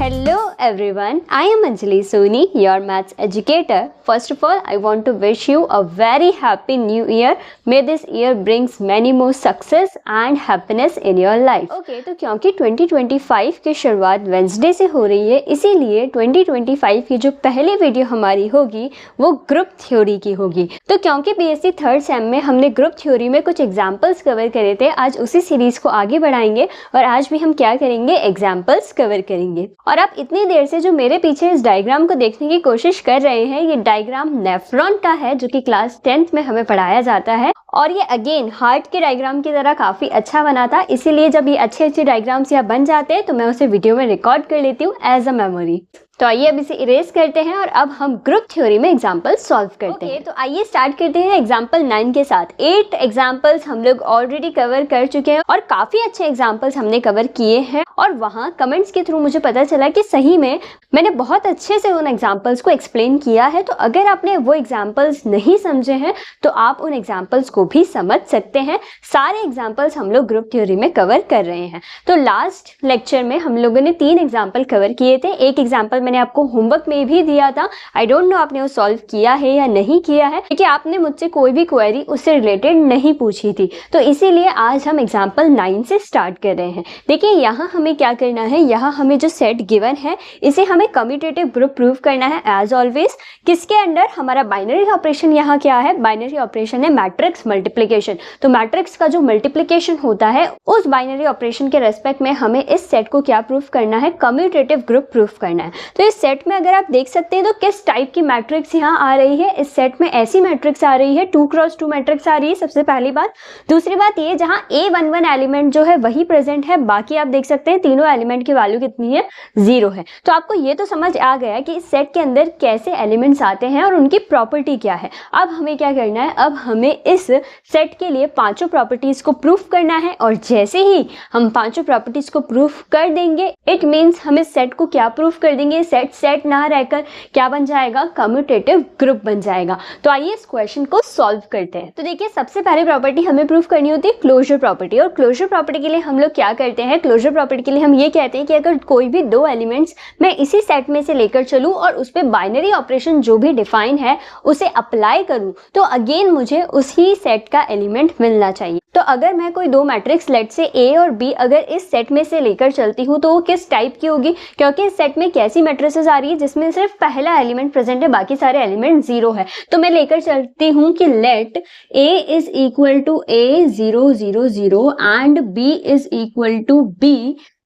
Hello everyone, I am Anjali Soni, your maths educator. First of all, I want to wish you a very happy new year. May this year brings many more success and happiness in your life. Okay, तो क्योंकि 2025 की शुरुआत Wednesday से हो रही है, इसीलिए 2025 की जो पहली वीडियो हमारी होगी वो ग्रुप थ्योरी की होगी। तो क्योंकि बीएससी थर्ड सेम में हमने ग्रुप थ्योरी में कुछ एग्जाम्पल्स कवर करे थे, आज उसी सीरीज को आगे बढ़ाएंगे और आज भी हम क्या करेंगे, एग्जाम्पल्स कवर करेंगे। और आप इतनी देर से जो मेरे पीछे इस डायग्राम को देखने की कोशिश कर रहे हैं, ये डायग्राम नेफ्रॉन का है जो कि क्लास 10th में हमें पढ़ाया जाता है। और ये अगेन हार्ट के डायग्राम की तरह काफी अच्छा बना था, इसीलिए जब ये अच्छे डायग्राम्स यहाँ बन जाते हैं तो मैं उसे वीडियो में रिकॉर्ड कर लेती हूँ एज अ मेमोरी। तो आइए अब इसे इरेज करते हैं और अब हम ग्रुप थ्योरी में एग्जांपल सॉल्व करते हैं। तो आइए स्टार्ट करते हैं एग्जांपल 9 के साथ। 8 एग्जांपल्स हम लोग ऑलरेडी कवर कर चुके हैं और काफी अच्छे एग्जांपल्स हमने कवर किए हैं और वहाँ कमेंट्स के थ्रू मुझे पता चला कि सही में मैंने बहुत अच्छे से उन एग्जाम्पल्स को एक्सप्लेन किया है। तो अगर आपने वो एग्जाम्पल्स नहीं समझे हैं तो आप उन एग्जाम्पल्स को भी समझ सकते हैं। सारे एग्जाम्पल्स हम लोग ग्रुप थ्योरी में कवर कर रहे हैं। तो लास्ट लेक्चर में हम लोगों ने 3 एग्जाम्पल कवर किए थे। एक एग्जाम्पल मैंने आपको होमवर्क में भी दिया था, आई डोंट नो आपने वो सॉल्व किया है या नहीं किया है, क्योंकि आपने मुझसे कोई भी क्वेरी उससे रिलेटेड नहीं पूछी थी। तो इसीलिए आज हम एग्जाम्पल 9 से स्टार्ट कर रहे हैं। देखिए यहाँ हमें क्या करना है, यहाँ हमें जो सेट गिवन है इसे हमें कम्यूटेटिव ग्रुप प्रूव करना है एज ऑलवेज। किसके अंडर, हमारा बाइनरी ऑपरेशन यहाँ क्या है, बाइनरी ऑपरेशन है मैट्रिक्स मल्टीप्लिकेशन। तो मैट्रिक्स का जो मल्टीप्लिकेशन होता है उस बाइनरी ऑपरेशन के रेस्पेक्ट में हमें इस सेट को क्या प्रूफ करना है, कम्यूटेटिव ग्रुप प्रूफ करना है। तो इस सेट में अगर आप देख सकते हैं तो किस टाइप की मैट्रिक्स यहाँ आ रही है, इस सेट में ऐसी मैट्रिक्स आ रही है, 2x2 मैट्रिक्स आ रही है, सबसे पहली बात। दूसरी बात ये, जहाँ A11 एलिमेंट जो है वही प्रेजेंट है, बाकी आप देख सकते हैं तीनों एलिमेंट की वैल्यू कितनी है, 0 है। तो आपको ये तो समझ आ गया कि इस सेट के अंदर कैसे एलिमेंट्स आते हैं और उनकी प्रॉपर्टी क्या है। अब हमें क्या करना है, अब हमें इस सेट के लिए पांचों प्रॉपर्टीज को प्रूफ करना है और जैसे ही हम पांचों प्रॉपर्टीज को प्रूफ कर देंगे, इट मीन्स हम इस सेट को क्या प्रूफ कर देंगे, सेट ना रहकर क्या बन जाएगा, कम्यूटेटिव ग्रुप बन जाएगा। तो आइए इस क्वेश्चन को सॉल्व करते हैं। तो देखिए सबसे पहली प्रॉपर्टी हमें प्रूफ करनी होती है क्लोजर प्रॉपर्टी। और क्लोजर प्रॉपर्टी के लिए हम लोग क्या करते हैं, क्लोजर प्रॉपर्टी के लिए हम ये कहते हैं कि अगर कोई भी 2 एलिमेंट्स मैं इसी सेट में से लेकर चलूं और उस पर बाइनरी ऑपरेशन जो भी डिफाइन है उसे अप्लाई करूं तो अगेन मुझे उसी सेट का एलिमेंट मिलना चाहिए। तो अगर मैं कोई 2 मैट्रिक्स लेट से A और B अगर इस सेट में से लेकर चलती हूँ तो वो किस टाइप की होगी, क्योंकि इस सेट में कैसी मैट्रिसेस आ रही है जिसमें सिर्फ पहला एलिमेंट प्रेजेंट है, बाकी सारे एलिमेंट 0 है। तो मैं लेकर चलती हूँ कि let A is equal to A 0 0 0 and B is equal to B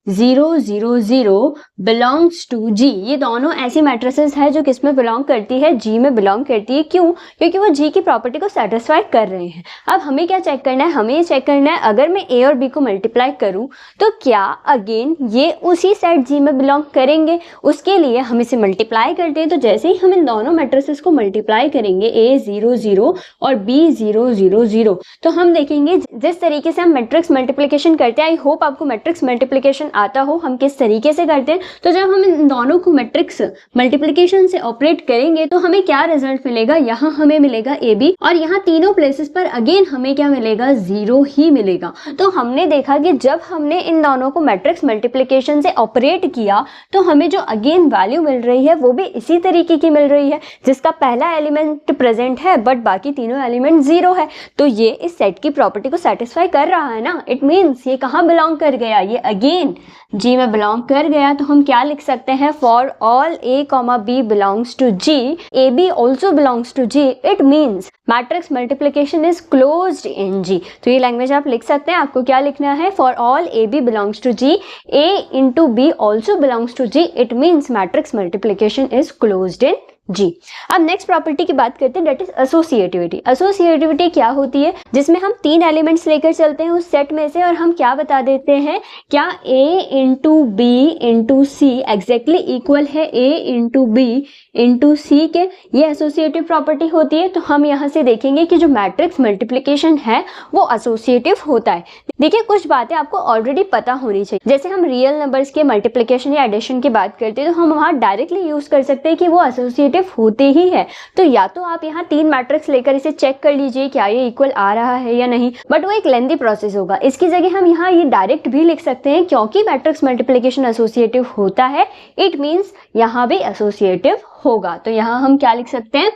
0 0 0 belongs to G। ये दोनों ऐसी मैट्रिसेस है जो किस में बिलोंग करती है, G में बिलोंग करती है। क्यों, क्योंकि वो G की प्रॉपर्टी को सेटिस्फाई कर रहे हैं। अब हमें क्या चेक करना है, हमें ये चेक करना है अगर मैं A और B को मल्टीप्लाई करूं तो क्या अगेन ये उसी सेट G में बिलोंग करेंगे। उसके लिए हम इसे मल्टीप्लाई करते हैं। तो जैसे ही हम इन दोनों मैट्रिसेस को मल्टीप्लाई करेंगे A 0 0 और B 0 0 0, तो हम देखेंगे जिस तरीके से हम मैट्रिक्स मल्टीप्लिकेशन करते हैं, आई होप आपको मैट्रिक्स मल्टीप्लिकेशन आता हो हम किस तरीके से करते हैं। तो जब हम इन दोनों को मैट्रिक्स मल्टीप्लिकेशन से ऑपरेट करेंगे तो हमें क्या रिजल्ट मिलेगा, यहाँ हमें मिलेगा AB और यहाँ तीनों प्लेसेस पर अगेन हमें क्या मिलेगा, 0 ही मिलेगा। तो हमने देखा कि जब हमने इन दोनों को मैट्रिक्स मल्टीप्लिकेशन से ऑपरेट किया तो हमें जो अगेन वैल्यू मिल रही है वो भी इसी तरीके की मिल रही है, जिसका पहला एलिमेंट प्रेजेंट है बट बाकी तीनों एलिमेंट 0 है। तो ये इस सेट की प्रॉपर्टी को सेटिस्फाई कर रहा है ना। इट मीन्स ये कहाँ बिलोंग कर गया, ये अगेन G में बिलोंग कर गया। तो हम क्या लिख सकते हैं, for all A, B belongs to G, AB also belongs to G, it means matrix multiplication is closed in G। तो ये लैंग्वेज आप लिख सकते हैं। आपको क्या लिखना है, for all AB belongs to G, A into B also belongs to G, it means matrix multiplication is closed in G। अब नेक्स्ट प्रॉपर्टी की बात करते हैं, दैट इज एसोसिएटिविटी। एसोसिएटिविटी क्या होती है, जिसमें हम 3 एलिमेंट्स लेकर चलते हैं उस सेट में से और हम क्या बता देते हैं, क्या A into B into C exactly equal है A into B into C के। ये एसोसिएटिव प्रॉपर्टी होती है। तो हम यहाँ से देखेंगे कि जो मैट्रिक्स मल्टीप्लिकेशन है वो एसोसिएटिव होता है। देखिए कुछ बातें आपको ऑलरेडी पता होनी चाहिए। जैसे हम रियल नंबर्स के मल्टीप्लिकेशन या एडिशन की बात करते हैं तो हम वहाँ डायरेक्टली यूज कर सकते हैं कि वो एसोसिएटिव एसोसिएटिव होते ही है। तो या तो आप यहाँ 3 मैट्रिक्स लेकर इसे चेक कर लीजिए क्या ये इक्वल आ रहा है या नहीं, बट वो एक लेंथी प्रोसेस होगा। इसकी जगह हम यहाँ ये डायरेक्ट भी लिख सकते हैं, क्योंकि मैट्रिक्स मल्टीप्लिकेशन एसोसिएटिव होता है, इट मीन्स यहाँ भी एसोसिएटिव होगा। तो यहाँ हम क्या लिख सकते हैं,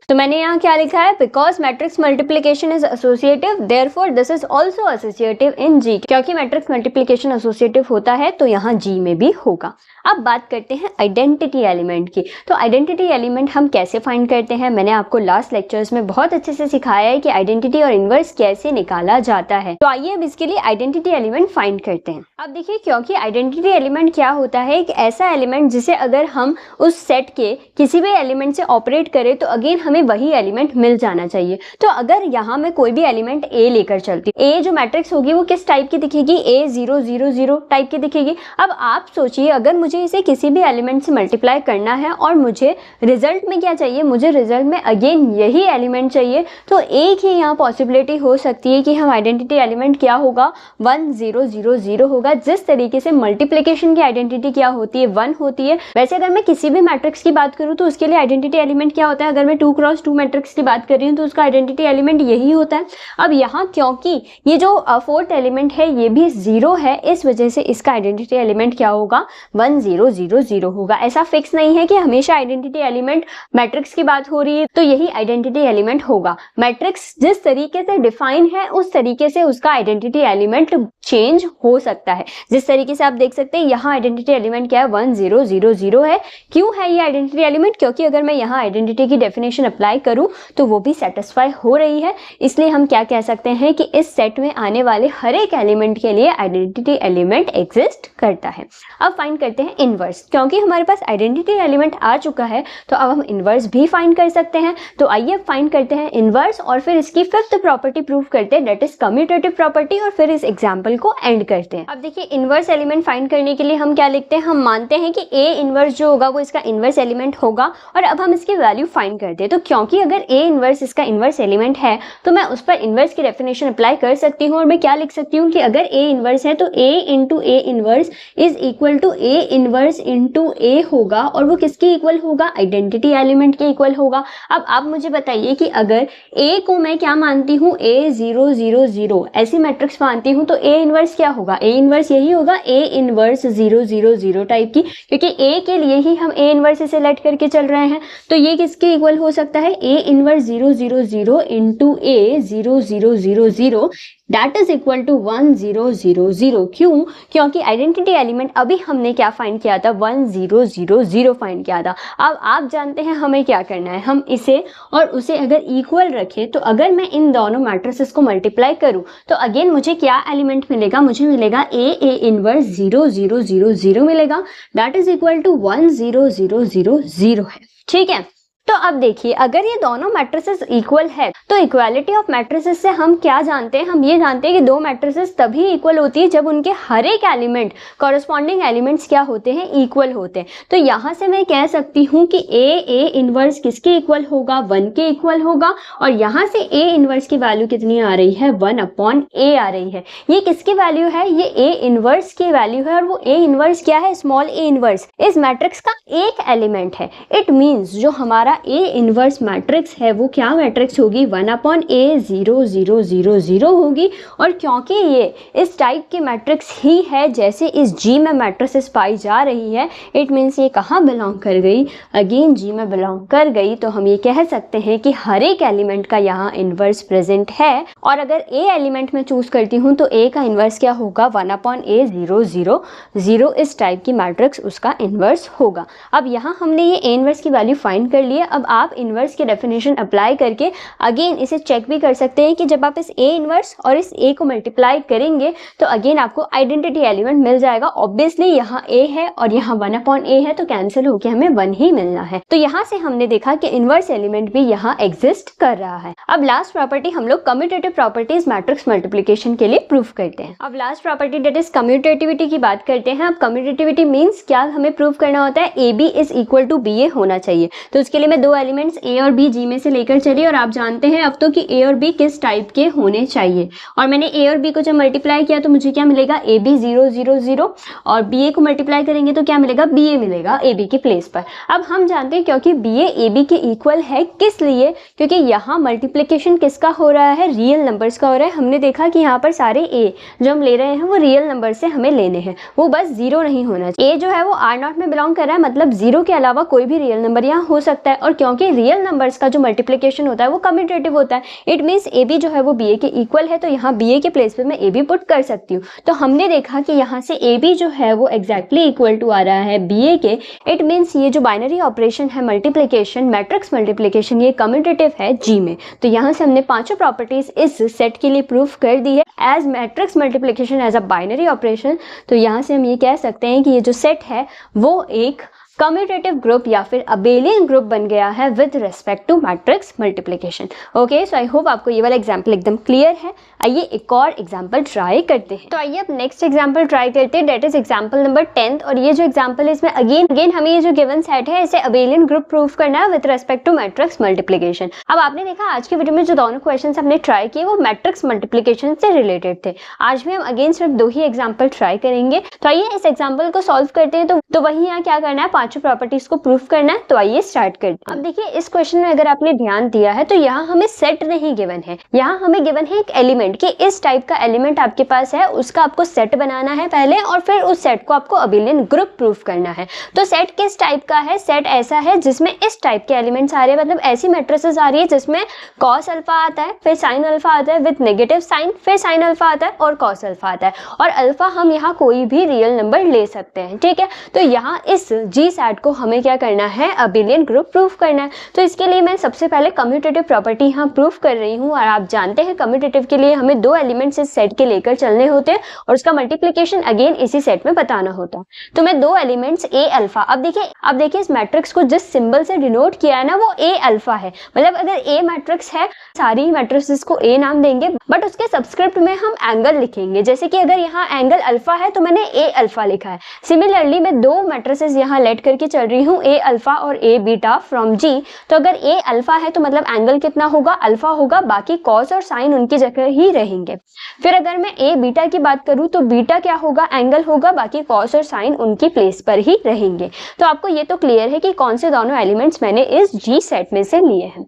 तो मैंने यहाँ क्या लिखा है, because matrix multiplication is associative therefore this is also associative in G. क्योंकि मैट्रिक्स मल्टीप्लिकेशन एसोसिएटिव होता है तो यहाँ जी में भी होगा। अब बात करते हैं आइडेंटिटी एलिमेंट की। तो आइडेंटिटी एलिमेंट हम कैसे फाइंड करते हैं, मैंने आपको लास्ट लेक्चर्स में बहुत अच्छे से सिखाया है कि आइडेंटिटी और इनवर्स कैसे निकाला जाता है। तो आइए अब इसके लिए आइडेंटिटी एलिमेंट फाइंड करते हैं। अब देखिए, क्योंकि आइडेंटिटी एलिमेंट क्या होता है, एक ऐसा एलिमेंट जिसे अगर हम उस सेट के किसी भी एलिमेंट से ऑपरेट करें तो अगेन हमें वही एलिमेंट मिल जाना चाहिए। तो अगर यहाँ मैं कोई भी एलिमेंट ए लेकर चलती हूँ, ए जो मैट्रिक्स होगी वो किस टाइप की दिखेगी, A0 0 0 टाइप की दिखेगी। अब आप सोचिए, अगर मुझे इसे किसी भी एलिमेंट से मल्टीप्लाई करना है और मुझे रिजल्ट में क्या चाहिए, मुझे रिजल्ट में अगेन यही एलिमेंट चाहिए, तो एक ही यहाँ पॉसिबिलिटी हो सकती है कि हम आइडेंटिटी एलिमेंट क्या होगा, 1 0 0 0 होगा। जिस तरीके से मल्टीप्लिकेशन की आइडेंटिटी क्या होती है, 1 होती है, वैसे अगर मैं किसी भी मैट्रिक्स की बात करूँ तो उसके लिए आइडेंटिटी एलिमेंट क्या होता है, अगर मैं 2 क्रॉस 2 मैट्रिक्स की बात कर रही हूँ तो उसका आइडेंटिटी एलिमेंट यही होता है। अब यहाँ क्योंकि ये जो फोर्थ एलिमेंट है ये भी 0 है, इस वजह से इसका आइडेंटिटी एलिमेंट क्या होगा, 1 0 0 0 होगा। ऐसा फिक्स नहीं है कि हमेशा आइडेंटिटी एलिमेंट मैट्रिक्स की बात हो रही है तो यही आइडेंटिटी एलिमेंट होगा। मैट्रिक्स जिस तरीके से डिफाइन है उस तरीके से उसका आइडेंटिटी एलिमेंट चेंज हो सकता है। जिस तरीके से आप देख सकते हैं यहाँ आइडेंटिटी एलिमेंट क्या है, 1 0 0 0 है। क्यों है ये आइडेंटिटी एलिमेंट, क्योंकि अगर मैं यहाँ आइडेंटिटी की डेफिनेशन अप्लाई करूँ तो वो भी सेटिस्फाई हो रही है। इसलिए हम क्या कह सकते हैं कि इस सेट में आने वाले हर एक एलिमेंट के लिए आइडेंटिटी एलिमेंट एग्जिस्ट करता है। अब फाइंड करते हैं इनवर्स। क्योंकि हमारे पास आइडेंटिटी एलिमेंट आ चुका है तो अब हम इनवर्स भी फाइंड कर सकते हैं। तो आइए फाइंड करते हैं इनवर्स और फिर इसकी फिफ्थ प्रॉपर्टी प्रूव करते हैं, दैट इज कम्यूटेटिव प्रॉपर्टी, और फिर इस एग्जाम्पल को एंड करते हैं। अब देखिए, इनवर्स एलिमेंट फाइंड करने के लिए हम क्या लिखते हैं, हम मानते हैं कि ए इनवर्स जो होगा वो इसका इनवर्स एलिमेंट होगा और अब हम इसकी वैल्यू फाइंड करते हैं। तो क्योंकि अगर ए इनवर्स इसका इनवर्स एलिमेंट है तो मैं उस पर इनवर्स की डेफिनेशन अप्लाई कर सकती हूँ और मैं क्या लिख सकती हूँ कि अगर ए इनवर्स है तो A into A inverse is equal to A inverse into A होगा, और वो किसके इक्वल होगा, आइडेंटिटी एलिमेंट के इक्वल होगा। अब आप मुझे बताइए कि अगर ए को मैं क्या मानती हूँ, A0 0 0 ऐसी मैट्रिक्स मानती हूँ तो ए इनवर्स क्या होगा, ए इनवर्स यही होगा, ए इनवर्स 0 0 0 टाइप की, क्योंकि ए के लिए ही हम ए इनवर्स से सेलेक्ट करके चल रहे हैं। तो ये किसके इक्वल हो सकता है, A inverse 0 0 0 into A 0 0 0 0 that is equal to 1 0 0 0। क्यों, क्योंकि आइडेंटिटी एलिमेंट अभी हमने क्या फाइंड किया था, 1 0 0 0 फाइंड किया था। अब आप जानते हैं हमें क्या करना है, हम इसे और उसे अगर इक्वल रखें तो अगर मैं इन दोनों मैट्रिसेस को मल्टीप्लाई करूं तो अगेन मुझे क्या एलिमेंट मिलेगा, मुझे मिलेगा ए इनवर्स 0 0 0 0 मिलेगा, दैट इज इक्वल टू 1 0 0 0 0 है। ठीक है, तो अब देखिए, अगर ये दोनों मैट्रिसेस इक्वल है तो इक्वालिटी ऑफ मैट्रिसेस से हम क्या जानते हैं, हम ये जानते हैं कि दो मैट्रिसेस तभी इक्वल होती है जब उनके हर एक एलिमेंट कॉरस्पॉन्डिंग एलिमेंट्स क्या होते हैं, इक्वल होते हैं। तो यहाँ से मैं कह सकती हूँ कि ए इनवर्स किसके इक्वल होगा, 1 के इक्वल होगा, और यहाँ से ए इनवर्स की वैल्यू कितनी आ रही है, 1/a आ रही है। ये किसकी वैल्यू है, ये ए इनवर्स की वैल्यू है, और वो ए इनवर्स क्या है, स्मॉल ए इनवर्स इस मैट्रिक्स का एक एलिमेंट है। इट मीन्स जो हमारा ए इनवर्स मैट्रिक्स है वो क्या मैट्रिक्स होगी, 1/a 0 0 0 0 होगी। और क्योंकि ये इस टाइप की मैट्रिक्स ही है जैसे इस जी में मैट्रिसेस पाई जा रही है, इट मीन्स ये कहाँ बिलोंग कर गई, अगेन जी में बिलोंग कर गई। तो हम ये कह सकते हैं कि हर एक एलिमेंट का यहाँ इनवर्स प्रेजेंट है, और अगर ए एलिमेंट में चूज करती हूँ तो ए का इनवर्स क्या होगा, 1/a 0 0 0 इस टाइप की मैट्रिक्स उसका इनवर्स होगा। अब यहाँ हमने ये ए इनवर्स की वैल्यू फाइंड कर ली है। अब आप इनवर्स की डेफिनेशन अप्लाई करके अगेन इसे चेक भी कर सकते हैं कि जब आप इस ए इनवर्स और इस ए को मल्टीप्लाई करेंगे तो अगेन आपको आइडेंटिटी एलिमेंट मिल जाएगा। ऑब्वियसली यहाँ ए है और यहाँ 1/a है तो कैंसिल होकर हमें 1 ही मिलना है। तो यहाँ से हमने देखा कि इनवर्स एलिमेंट भी यहाँ एग्जिस्ट कर रहा है। अब लास्ट प्रॉपर्टी हम लोग कम्यूटेटिव प्रॉपर्टीज मैट्रिक्स मल्टीप्लिकेशन के लिए प्रूव करते हैं। अब last property that is commutativity की बात करते हैं। अब कम्यूटेटिविटी मीन्स क्या हमें प्रूव करना होता है, AB is equal to BA होना चाहिए। तो उसके लिए मैं दो एलिमेंट्स ए और बी जी में से लेकर चली और आप जानते हैं अब तो कि ए और बी किस टाइप के होने चाहिए, और मैंने ए और बी को जब मल्टीप्लाई किया तो मुझे क्या मिलेगा, ए बी 0 0 0, और बी ए को मल्टीप्लाई करेंगे तो क्या मिलेगा, बी ए मिलेगा ए बी के प्लेस पर। अब हम जानते हैं क्योंकि बी ए बी के इक्वल है, किस लिए, क्योंकि यहाँ मल्टीप्लिकेशन किसका हो रहा है, रियल नंबर्स का हो रहा है। हमने देखा कि यहाँ पर सारे ए जो हम ले रहे हैं वो रियल नंबर से हमें लेने हैं, वो बस जीरो नहीं होना चाहिए। ए जो है वो आर नॉट में बिलोंग कर रहा है, मतलब जीरो के अलावा कोई भी रियल नंबर यहाँ हो सकता है, और क्योंकि रियल नंबर्स का जो मल्टीप्लिकेशन होता है वो कम्यूटेटिव होता है, इट मीन्स ए बी जो है वो बी ए के इक्वल है, तो यहाँ बी ए के प्लेस पे मैं ए बी पुट कर सकती हूँ। तो हमने देखा कि यहाँ से ए बी जो है वो एग्जैक्टली इक्वल टू आ रहा है बी ए के, इट मीन्स ये जो बाइनरी ऑपरेशन है मल्टीप्लिकेशन, मैट्रिक्स मल्टीप्लिकेशन, ये कम्यूटेटिव है जी में। तो यहाँ से हमने पांचों प्रॉपर्टीज इस सेट के लिए प्रूफ कर दी है as matrix multiplication as a binary operation. तो यहाँ से हम ये कह सकते हैं कि ये जो सेट है वो एक कम्यूटेटिव ग्रुप या फिर अबेलियन ग्रुप बन गया है with respect to matrix multiplication. Okay, so I hope आपको ये वाला एग्जाम्पल एकदम क्लियर है। आइए एक और एग्जाम्पल ट्राई करते हैं। तो आइए अब नेक्स्ट एग्जाम्पल ट्राई करते हैं, date is example number 10th। और ये जो एग्जाम्पल है इसमें अगेन हमें ये जो गिवन सेट है इसे अबेलियन ग्रुप प्रूफ करना है with respect to matrix multiplication. अब आपने देखा आज के वीडियो में जो दोनों क्वेश्चन हमने ट्राई किए वो मैट्रिक्स मल्टीप्लिकेशन से रिलेटेड थे। आज भी हम अगेन सिर्फ दो ही एग्जाम्पल ट्राई करेंगे। तो आइए इस एग्जाम्पल को सॉल्व करते हैं। तो वही यहाँ क्या करना है, पांचों प्रॉपर्टीज को प्रूफ करना है। तो आइए स्टार्ट करते हैं। अब देखिए इस क्वेश्चन में अगर आपने ध्यान दिया है तो यहाँ हमें सेट नहीं गिवन है, यहाँ हमें गिवन है एक एलिमेंट कि इस टाइप का एलिमेंट आपके पास है, उसका आपको सेट बनाना है पहले और फिर उस सेट को आपको अबेलियन ग्रुप प्रूफ करना है। तो सेट किस टाइप का है, सेट ऐसा है जिसमें इस टाइप के एलिमेंट्स आ रहे हैं, मतलब ऐसी मैट्रिसेस आ रही है जिसमें कॉस अल्फा आता है, फिर साइन अल्फा आता है विद नेगेटिव साइन, फिर साइन अल्फा आता है और कॉस अल्फा आता है, और अल्फा हम यहाँ कोई भी रियल नंबर ले सकते हैं। ठीक है, तो यहाँ इस जी सेट को हमें क्या करना है, अबेलियन ग्रुप प्रूफ करना है। तो इसके लिए मैं सबसे पहले कम्यूटेटिव प्रॉपर्टी यहाँ प्रूफ कर रही हूँ, और आप जानते हैं कम्यूटेटिव के लिए हमें दो एलिमेंट्स इस सेट के लेकर चलने होते हैं और उसका मल्टीप्लिकेशन अगेन इसी सेट में बताना होता है। तो मैं दो एलिमेंट्स ए अल्फा, अब देखिए इस मैट्रिक्स को जिस सिंबल से डिनोट किया है ना वो ए अल्फा है, मतलब अगर ए मैट्रिक्स है सारी मैट्रिसेस को ए नाम देंगे, बट उसके सबस्क्रिप्ट में हम एंगल लिखेंगे। जैसे कि अगर यहाँ एंगल अल्फा है तो मैंने ए अल्फा लिखा है। सिमिलरली मैं दो मैट्रिसेस यहाँ लेट करके चल रही हूँ, ए अल्फा और ए बीटा फ्रॉम जी। तो अगर ए अल्फा है तो मतलब एंगल कितना होगा, अल्फा होगा, बाकी कॉस और साइन उनकी जगह ही रहेंगे। फिर अगर मैं ए बीटा की बात करूं तो बीटा क्या होगा, एंगल होगा, बाकी कॉस और साइन उनकी प्लेस पर ही रहेंगे। तो आपको ये तो क्लियर है कि कौन से दोनों एलिमेंट्स मैंने इस जी सेट में से लिए हैं।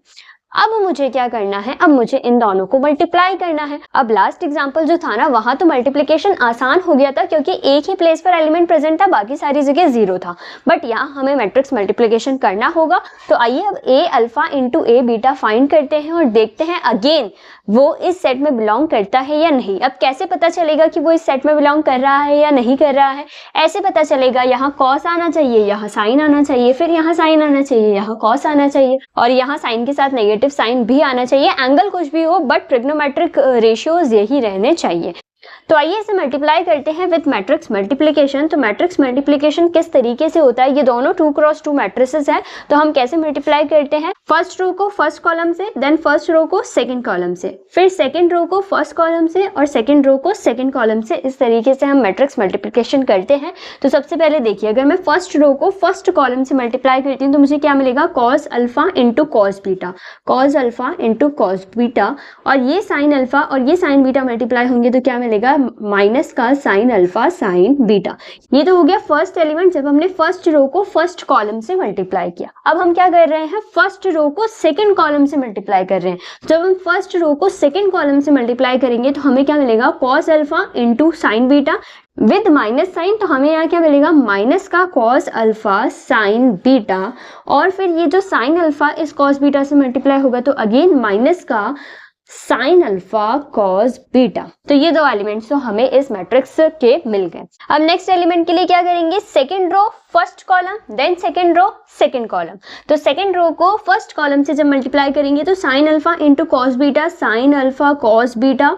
अब मुझे क्या करना है, अब मुझे इन दोनों को मल्टीप्लाई करना है। अब लास्ट एग्जांपल जो था ना वहां तो मल्टीप्लिकेशन आसान हो गया था क्योंकि एक ही प्लेस पर एलिमेंट प्रेजेंट था, बाकी सारी जगह जीरो था, बट यहाँ हमें मैट्रिक्स मल्टीप्लिकेशन करना होगा। तो आइए अब ए अल्फा इंटू ए बीटा फाइंड करते हैं और देखते हैं अगेन वो इस सेट में बिलोंग करता है या नहीं। अब कैसे पता चलेगा कि वो इस सेट में बिलोंग कर रहा है या नहीं कर रहा है, ऐसे पता चलेगा यहाँ कॉस आना चाहिए, यहाँ साइन आना चाहिए, फिर यहाँ साइन आना चाहिए, यहाँ कॉस आना चाहिए, और यहाँ साइन के साथ नेगेटिव साइन भी आना चाहिए। एंगल कुछ भी हो बट ट्रिग्नोमेट्रिक रेशियोज यही रहने चाहिए। तो आइए इसे मल्टीप्लाई करते हैं विद मैट्रिक्स मल्टीप्लिकेशन। तो मैट्रिक्स मल्टीप्लिकेशन किस तरीके से होता है, ये दोनों 2x2 मैट्रिसेस है, तो हम कैसे मल्टीप्लाई करते हैं, फर्स्ट रो को फर्स्ट कॉलम से, देन फर्स्ट रो को सेकंड कॉलम से, फिर सेकंड रो को फर्स्ट कॉलम से और सेकंड रो को सेकंड कॉलम से। इस तरीके से हम मैट्रिक्स मल्टीप्लिकेशन करते हैं। तो सबसे पहले देखिए अगर मैं फर्स्ट रो को फर्स्ट कॉलम से मल्टीप्लाई करती हूँ तो मुझे क्या मिलेगा, cos alpha into cos beta, cos alpha into cos beta, और ये साइन अल्फा और ये साइन बीटा मल्टीप्लाई होंगे तो क्या मिलेगा, माइनस का साइन अल्फा साइन बीटा। ये तो हो गया फर्स्ट एलिमेंट जब हमने फर्स्ट रो को फर्स्ट कॉलम से मल्टीप्लाई किया। अब हम क्या कर रहे हैं, फर्स्ट रो को सेकंड कॉलम से मल्टीप्लाई कर रहे हैं। जब हम फर्स्ट रो को सेकंड कॉलम से मल्टीप्लाई करेंगे तो हमें क्या मिलेगा, cos alpha into sine beta with minus sine, तो हमें यहाँ क्या मिलेगा, माइनस का कॉस अल्फा साइन बीटा, और फिर ये जो साइन अल्फा इस कॉस बीटा से मल्टीप्लाई होगा तो अगेन माइनस का साइन अल्फा कॉस बीटा। तो ये दो एलिमेंट्स तो हमें इस मैट्रिक्स के मिल गए। अब नेक्स्ट एलिमेंट के लिए क्या करेंगे, second row first column, then second row second column. तो सेकंड रो को फर्स्ट कॉलम से जब मल्टीप्लाई करेंगे तो sine alpha into cos beta, sine alpha cos beta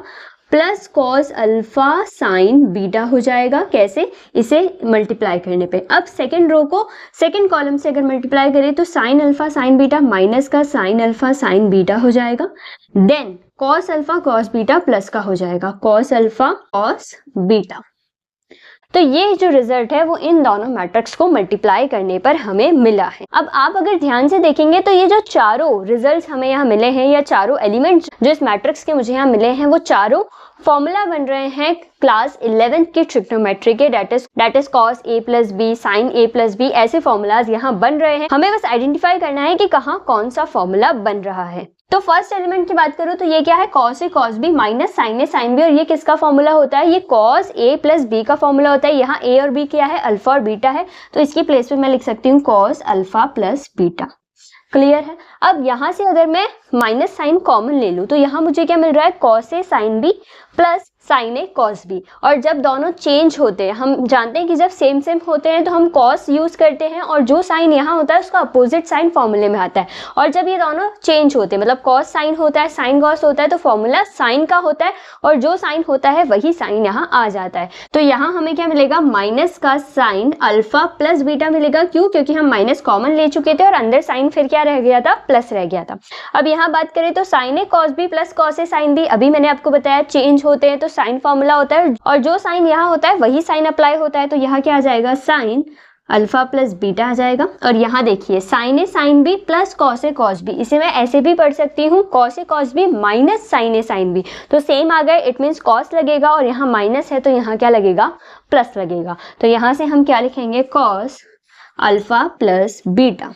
plus cos alpha sine beta हो जाएगा। कैसे, इसे मल्टीप्लाई करने पे। अब सेकंड रो को सेकंड कॉलम से अगर मल्टीप्लाई करें तो sine alpha sine beta minus का साइन अल्फा साइन बीटा हो जाएगा, then cos alpha cos beta plus का हो जाएगा कॉस अल्फा कॉस बीटा। तो ये जो रिजल्ट है वो इन दोनों मैट्रिक्स को मल्टीप्लाई करने पर हमें मिला है। अब आप अगर ध्यान से देखेंगे तो ये जो चारों रिजल्ट्स हमें यहाँ मिले हैं या चारों एलिमेंट्स जो इस मैट्रिक्स के मुझे यहाँ मिले हैं वो चारों फॉर्मूला बन रहे हैं क्लास 11th की ट्रिग्नोमेट्री के, that is cos a plus B, sin a plus B, ऐसे फॉर्मूलाज यहाँ बन रहे हैं। हमें बस आइडेंटिफाई करना है कि कहाँ कौन सा फॉर्मूला बन रहा है। तो फर्स्ट एलिमेंट की बात करूँ तो ये क्या है, cos a cos b minus sin a sin b, और ये किसका फॉर्मूला होता है, ये cos a प्लस b का फॉर्मूला होता है। यहाँ a और b क्या है, अल्फा और बीटा है, तो इसकी प्लेस पे मैं लिख सकती हूँ cos alpha plus beta. Clear है। अब यहाँ से अगर मैं माइनस साइन कॉमन ले लूँ तो यहाँ मुझे क्या मिल रहा है, cos a sin b plus sin a cos b, और जब दोनों चेंज होते हैं, हम जानते हैं कि जब सेम सेम होते हैं तो हम cos यूज करते हैं और जो साइन यहाँ होता है उसका अपोजिट साइन फॉर्मूले में आता है, और जब ये दोनों चेंज होते हैं मतलब cos साइन होता है sin cos होता है तो फॉर्मूला साइन का होता है और जो साइन होता है वही साइन यहाँ आ जाता है। तो यहाँ हमें क्या मिलेगा, माइनस का साइन अल्फा प्लस बीटा मिलेगा। क्यों, क्योंकि हम माइनस कॉमन ले चुके थे और अंदर साइन फिर क्या रह गया था, प्लस रह गया था। अब यहाँ बात करें तो sin a cos b plus cos a sin b, अभी मैंने आपको बताया चेंज होते हैं तो साइन फॉर्मूला होता है और जो साइन यहाँ होता है वही साइन अप्लाई होता है, तो यहाँ क्या आ जाएगा, साइन अल्फा प्लस बीटा आ जाएगा। और यहाँ देखिए sin a sin b plus cos a cos b, इसे मैं ऐसे भी पढ़ सकती हूँ cos a cos b minus sin a sin b, तो सेम आ गए, इट मीन्स cos लगेगा और यहाँ माइनस है तो यहाँ क्या लगेगा, प्लस लगेगा। तो यहाँ से हम क्या लिखेंगे, cos अल्फा प्लस बीटा।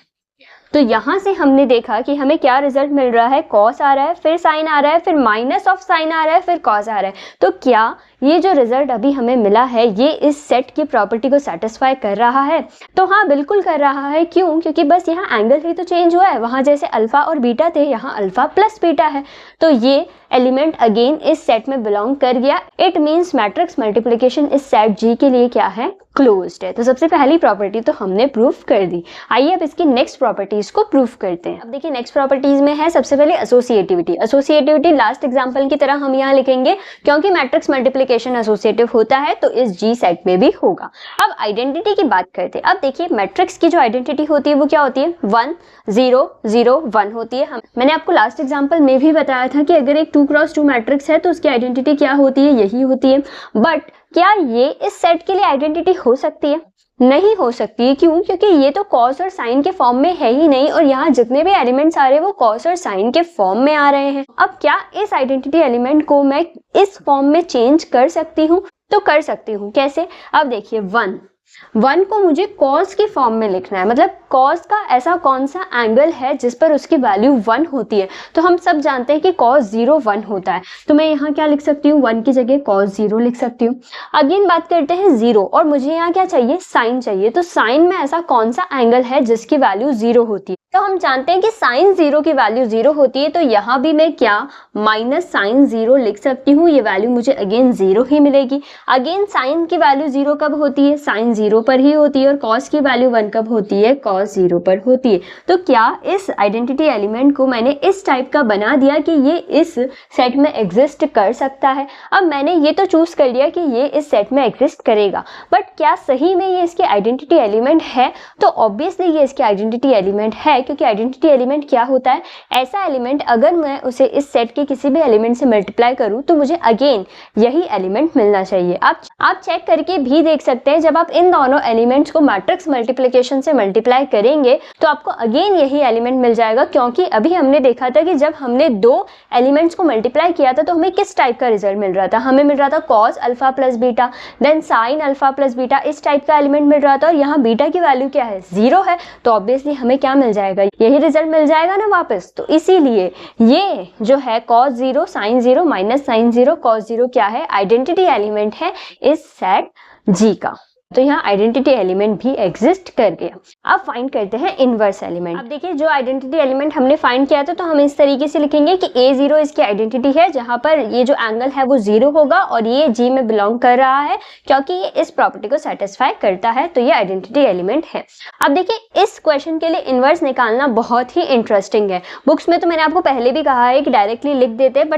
तो यहाँ से हमने देखा कि हमें क्या रिजल्ट मिल रहा है, cos आ रहा है, फिर sin आ रहा है, फिर माइनस ऑफ sin आ रहा है, फिर cos आ रहा है। तो क्या ये जो रिजल्ट अभी हमें मिला है ये इस सेट की प्रॉपर्टी को सेटिस्फाई कर रहा है? तो हाँ, बिल्कुल कर रहा है। क्यों, क्योंकि बस यहाँ एंगल ही तो चेंज हुआ है, वहाँ जैसे अल्फा और बीटा थे यहाँ अल्फा प्लस बीटा है, तो ये एलिमेंट अगेन इस सेट में बिलोंग कर गया। इट मीन्स मैट्रिक्स मल्टीप्लिकेशन इस सेट जी के लिए क्या है, क्लोज्ड है। तो सबसे पहली प्रॉपर्टी तो हमने प्रूफ कर दी। आइए अब इसकी नेक्स्ट प्रॉपर्टीज को प्रूफ करते हैं। अब देखिए नेक्स्ट प्रॉपर्टीज में है सबसे पहले एसोसिएटिविटी। एसोसिएटिविटी लास्ट एग्जांपल की तरह हम यहाँ लिखेंगे क्योंकि मैट्रिक्स मल्टीप्लिकेशन एसोसिएटिव होता है तो इस जी सेट में भी होगा। अब आइडेंटिटी की बात करते हैं। अब देखिए मैट्रिक्स की जो आइडेंटिटी होती है वो क्या होती है, 1 0 0 1 होती है। मैंने आपको लास्ट एग्जाम्पल में भी बताया था कि अगर एक 2x2 मैट्रिक्स है तो उसकी आइडेंटिटी क्या होती है, यही होती है। बट क्या ये इस सेट के लिए आइडेंटिटी हो सकती है? नहीं हो सकती है। क्यों, क्योंकि ये तो cos और sin के फॉर्म में है ही नहीं और यहाँ जितने भी एलिमेंट्स आ रहे हैं वो cos और sin के फॉर्म में आ रहे हैं। अब क्या इस आइडेंटिटी एलिमेंट को मैं इस फॉर्म में चेंज कर सकती हूँ? तो कर सकती हूँ। कैसे? अब देखिए 1 को मुझे cos के फॉर्म में लिखना है, मतलब cos का ऐसा कौन सा एंगल है जिस पर उसकी वैल्यू 1 होती है। तो हम सब जानते हैं कि cos 0 1 होता है, तो मैं यहाँ क्या लिख सकती हूँ, 1 की जगह cos 0 लिख सकती हूँ। अगेन बात करते हैं 0 और मुझे यहाँ क्या चाहिए, sin चाहिए। तो sin में ऐसा कौन सा एंगल है जिसकी वैल्यू 0 होती है। तो हम जानते हैं कि sin 0 की वैल्यू 0 होती है, तो यहाँ भी मैं क्या माइनस sin 0 लिख सकती हूँ। ये वैल्यू मुझे अगेन 0 ही मिलेगी। अगेन sin की वैल्यू 0 कब होती है, sin 0 पर ही होती है, और cos की वैल्यू 1 कब होती है, cos 0 पर होती है। तो क्या इस आइडेंटिटी एलिमेंट को मैंने इस टाइप का बना दिया कि ये इस सेट में एग्जिस्ट कर सकता है। अब मैंने ये तो चूज कर लिया कि ये इस सेट में एग्जिस्ट करेगा, बट क्या सही में ये इसके आइडेंटिटी एलिमेंट है? तो ऑब्वियसली ये इसके आइडेंटिटी एलिमेंट है, क्योंकि आइडेंटिटी एलिमेंट क्या होता है, ऐसा एलिमेंट अगर मैं उसे इस सेट के किसी भी एलिमेंट से मल्टीप्लाई करूं तो मुझे अगेन यही एलिमेंट मिलना चाहिए। आप चेक करके भी देख सकते हैं, जब आप इन दोनों एलिमेंट्स को मैट्रिक्स मल्टीप्लिकेशन से मल्टीप्लाई करेंगे तो आपको अगेन यही एलिमेंट मिल जाएगा, क्योंकि अभी हमने देखा था कि जब हमने दो एलिमेंट्स को मल्टीप्लाई किया था तो हमें किस टाइप का रिजल्ट मिल रहा था, हमें मिल रहा था cos alpha plus beta, then sin alpha plus beta, इस टाइप का एलिमेंट मिल रहा था। और यहाँ बीटा की वैल्यू क्या है, 0 है, तो ऑब्वियसली हमें क्या मिल जाएगा, यही रिजल्ट मिल जाएगा ना वापस। तो इसीलिए ये जो है cos 0 sin 0 minus sin 0 cos 0 क्या है, आइडेंटिटी एलिमेंट है इस सेट जी का। तो यहाँ आइडेंटिटी एलिमेंट भी एग्जिस्ट कर गया। अब फाइंड करते हैं इनवर्स एलिमेंट। अब देखिए जो आइडेंटिटी एलिमेंट हमने फाइंड किया था तो हम इस तरीके से लिखेंगे कि A0 इसकी आइडेंटिटी है, जहाँ पर ये जो एंगल है वो 0 होगा और ये G में बिलोंग कर रहा है क्योंकि ये इस प्रॉपर्टी को सेटिस्फाई करता है, तो ये आइडेंटिटी एलिमेंट है। अब देखिए इस क्वेश्चन के लिए इनवर्स निकालना बहुत ही इंटरेस्टिंग है। बुक्स में तो मैंने आपको पहले भी कहा है कि डायरेक्टली लिख देते हैं,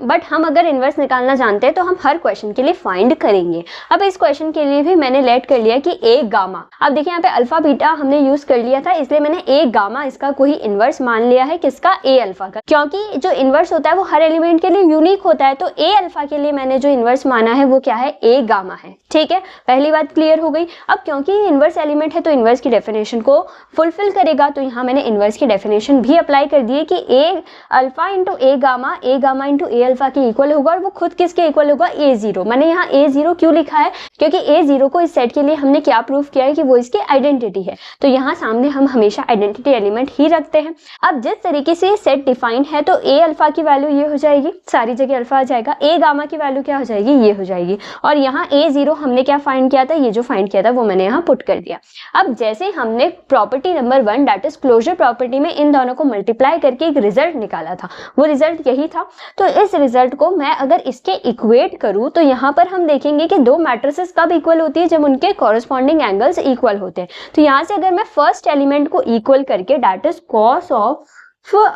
बट हम अगर इनवर्स निकालना जानते हैं तो हम हर क्वेश्चन के लिए फाइंड करेंगे। अब इस क्वेश्चन के लिए भी मैंने कर लिया कि ए गामा। अब देखिए यहाँ पे अल्फा बीटा हमने यूज कर लिया था, इसलिए मैंने ए गामा इसका कोई इनवर्स मान लिया है, किसका, ए अल्फा का, क्योंकि जो इनवर्स होता है वो हर एलिमेंट के लिए यूनिक होता है। तो ए अल्फा के लिए मैंने जो इनवर्स माना है वो क्या है, ए गामा है। ठीक है, पहली बात क्लियर हो गई। अब क्योंकि ये इन्वर्स एलिमेंट है तो इन्वर्स की डेफिनेशन को फुलफिल करेगा, तो यहाँ मैंने इन्वर्स की डेफिनेशन भी अप्लाई कर दी है कि ए अल्फा इंटू ए गामा इंटू ए अल्फा के इक्वल होगा, और वो खुद किसके इक्वल होगा, ए जीरो। मैंने यहाँ ए जीरो क्यों लिखा है, क्योंकि ए जीरो को इस सेट के लिए हमने क्या प्रूफ किया है कि वो इसकी आइडेंटिटी है, तो यहाँ सामने हम हमेशा आइडेंटिटी एलिमेंट ही रखते हैं। अब जिस तरीके से सेट डिफाइंड है तो ए अल्फा की वैल्यू ये हो जाएगी, सारी जगह अल्फा आ जाएगा, ए गामा की वैल्यू क्या हो जाएगी, ये हो जाएगी, और यहाँ ए जीरो हमने क्या फाइंड किया था, ये जो फाइंड किया था वो मैंने यहाँ पुट कर दिया। अब जैसे हमने property number 1 that is closure property में इन दोनों को मल्टीप्लाई करके एक रिजल्ट निकाला था, वो रिजल्ट यही था। तो इस रिजल्ट को मैं अगर इसके इक्वेट करूं तो यहाँ पर हम देखेंगे कि दो मैट्रिसेस कब इक्वल होती है, जब उनके कॉरस्पॉन्डिंग एंगल्स इक्वल होते हैं। तो यहाँ से अगर मैं फर्स्ट एलिमेंट को इक्वल करके that is cos of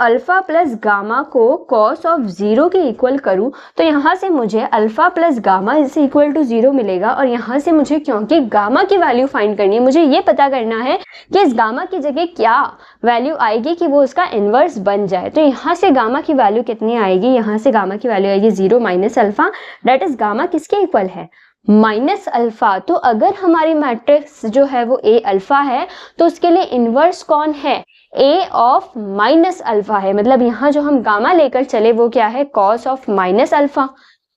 alpha plus gamma को कॉस ऑफ 0 के इक्वल करूं तो यहाँ से मुझे alpha plus gamma is equal to 0 मिलेगा, और यहाँ से मुझे क्योंकि गामा की वैल्यू फाइंड करनी है, मुझे ये पता करना है कि इस गामा की जगह क्या वैल्यू आएगी कि वो उसका इन्वर्स बन जाए। तो यहाँ से गामा की वैल्यू कितनी आएगी, यहाँ से गामा की वैल्यू आएगी 0 minus alpha, that is gamma किसके इक्वल है, माइनस अल्फा। तो अगर हमारी मैट्रिक्स जो है वो ए अल्फा है तो उसके लिए इन्वर्स कौन है, ए ऑफ माइनस अल्फा है। मतलब यहाँ जो हम गामा लेकर चले वो क्या है, cos of minus alpha,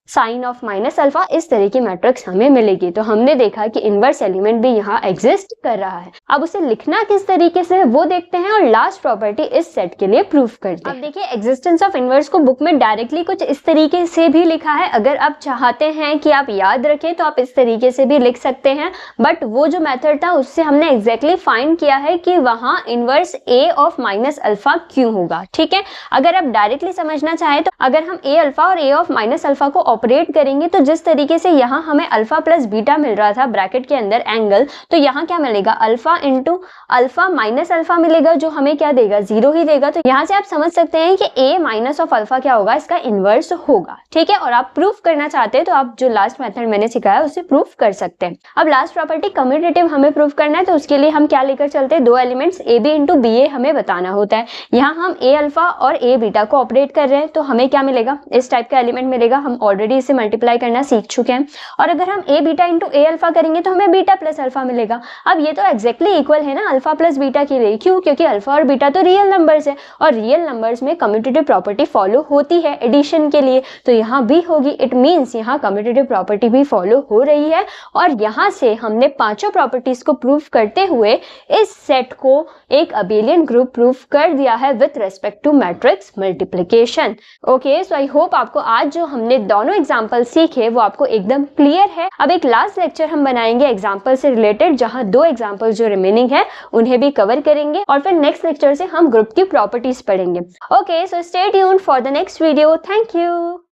sine of minus alpha, इस तरह की मैट्रिक्स हमें मिलेगी। तो हमने देखा कि इन्वर्स एलिमेंट भी यहाँ एग्जिस्ट कर रहा है। अब उसे लिखना किस तरीके से है वो देखते हैं, और लास्ट प्रॉपर्टी इस सेट के लिए प्रूफ करते हैं। अब देखिए एग्जिस्टेंस ऑफ इन्वर्स को बुक में डायरेक्टली कुछ इस तरीके से भी लिखा है, अगर आप चाहते हैं कि आप याद रखें तो आप इस तरीके से भी लिख सकते हैं, बट वो जो मेथड था उससे हमने एग्जैक्टली फाइंड किया है कि वहां inverse A of minus alpha क्यों होगा। ठीक है, अगर आप डायरेक्टली समझना चाहें तो अगर हम ए अल्फा और ए ऑफ माइनस अल्फा को ऑपरेट करेंगे तो जिस तरीके से यहाँ हमें अल्फा प्लस बीटा मिल रहा था ब्रैकेट के अंदर एंगल, तो यहाँ क्या मिलेगा, alpha into alpha minus alpha मिलेगा, जो हमें क्या देगा, 0 ही देगा। तो यहाँ से आप समझ सकते हैं कि a माइनस ऑफ अल्फा क्या होगा, इसका इनवर्स होगा। ठीक है, और आप प्रूफ करना चाहते हैं तो आप जो लास्ट मेथड मैंने सिखाया उसे प्रूफ कर सकते हैं। अब लास्ट प्रॉपर्टी कम्यूटेटिव हमें प्रूफ करना है, तो उसके लिए हम क्या लेकर चलते हैं, दो elements A B into B A हमें बताना होता है। यहाँ हम ए अल्फा और ए बीटा को ऑपरेट कर रहे हैं, तो हमें क्या मिलेगा, इस टाइप का एलिमेंट मिलेगा। हम ऑलरेडी इसे मल्टीप्लाई करना सीख चुके हैं। और अगर हम ए बीटा इंटू ए अल्फा करेंगे तो हमें बीटा प्लस अल्फा मिलेगा। अब ये तो एग्जैक्टली इक्वल है ना अल्फा प्लस बीटा के लिए, क्यों, क्योंकि अल्फा और बीटा तो रियल नंबर्स है, और रियल नंबर्स में कम्यूटेटिव प्रॉपर्टी फॉलो होती है एडिशन के लिए, तो यहाँ भी होगी। इट मीन्स यहाँ कम्यूटेटिव प्रॉपर्टी भी फॉलो हो रही है, और यहाँ से हमने पांचों प्रॉपर्टीज को प्रूफ करते हुए इस सेट को एक अबेलियन ग्रुप प्रूफ कर दिया है with respect to matrix multiplication. Okay, so I hope आपको आज जो हमने दोनों एग्जाम्पल सीखे वो आपको एकदम क्लियर है। अब एक लास्ट लेक्चर हम बनाएंगे एग्जाम्पल से रिलेटेड, जहां दो एग्जाम्पल जो रिमेनिंग है उन्हें भी कवर करेंगे, और फिर नेक्स्ट लेक्चर से हम ग्रुप की प्रॉपर्टीज पढ़ेंगे। Okay, so stay tuned for the next video. Thank you.